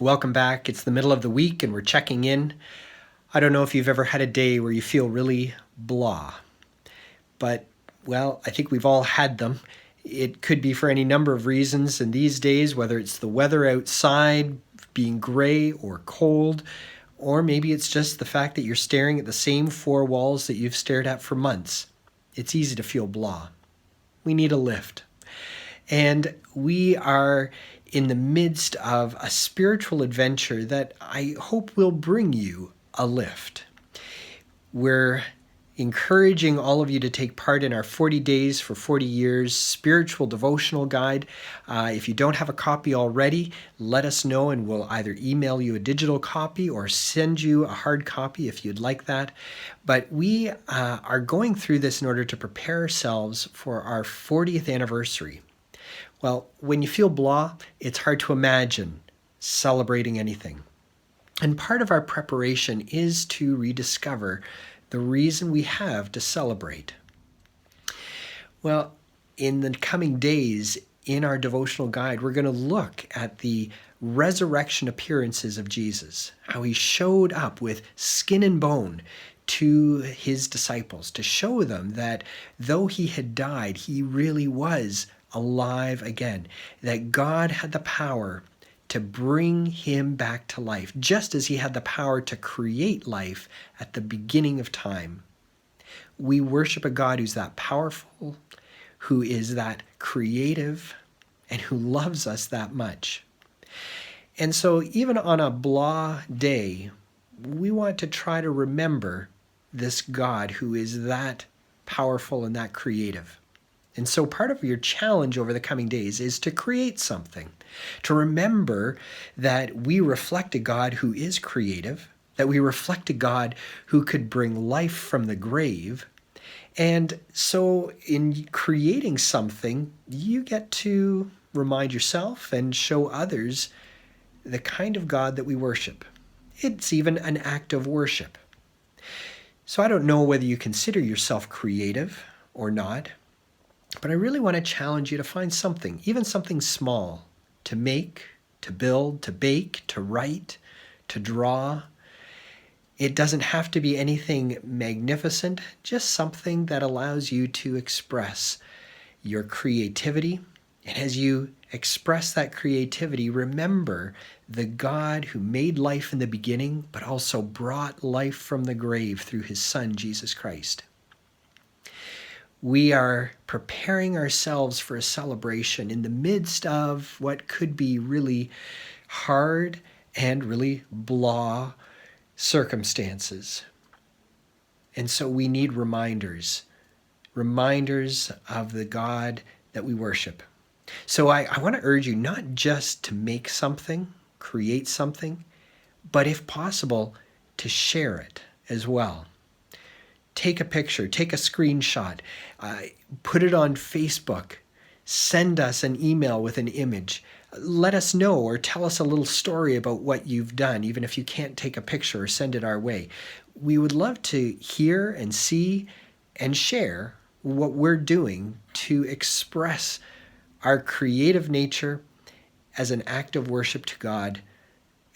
Welcome back. It's the middle of the week and we're checking in. I don't know if you've ever had a day where you feel really blah, but well, I think we've all had them. It could be for any number of reasons, and these days, whether it's the weather outside being gray or cold, or maybe it's just the fact that you're staring at the same four walls that you've stared at for months, it's easy to feel blah. We need a lift. And we are in the midst of a spiritual adventure that I hope will bring you a lift. We're encouraging all of you to take part in our 40 Days for 40 Years spiritual devotional guide. If you don't have a copy already, let us know and we'll either email you a digital copy or send you a hard copy if you'd like that. But we are going through this in order to prepare ourselves for our 40th anniversary. Well, when you feel blah, it's hard to imagine celebrating anything. And part of our preparation is to rediscover the reason we have to celebrate. Well, in the coming days, in our devotional guide, we're going to look at the resurrection appearances of Jesus, how he showed up with skin and bone to his disciples to show them that though he had died, he really was alive again, that God had the power to bring him back to life, just as he had the power to create life at the beginning of time. We worship a God who's that powerful, who is that creative, and who loves us that much. And so even on a blah day, we want to try to remember this God who is that powerful and that creative. And so part of your challenge over the coming days is to create something, to remember that we reflect a God who is creative, that we reflect a God who could bring life from the grave. And so in creating something, you get to remind yourself and show others the kind of God that we worship. It's even an act of worship. So I don't know whether you consider yourself creative or not, but I really want to challenge you to find something, even something small, to make, to build, to bake, to write, to draw. It doesn't have to be anything magnificent, just something that allows you to express your creativity. And as you express that creativity, remember the God who made life in the beginning, but also brought life from the grave through his Son, Jesus Christ. We are preparing ourselves for a celebration in the midst of what could be really hard and really blah circumstances. And so we need reminders of the God that we worship. So I want to urge you not just to make something, create something, but if possible, to share it as well. Take a picture, take a screenshot, put it on Facebook, send us an email with an image. Let us know or tell us a little story about what you've done, even if you can't take a picture or send it our way. We would love to hear and see and share what we're doing to express our creative nature as an act of worship to God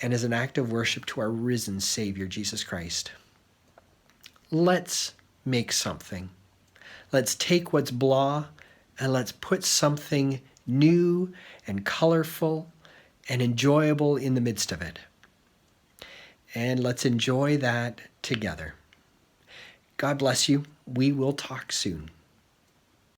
and as an act of worship to our risen Savior, Jesus Christ. Let's make something. Let's take what's blah and let's put something new and colorful and enjoyable in the midst of it. And let's enjoy that together. God bless you. We will talk soon.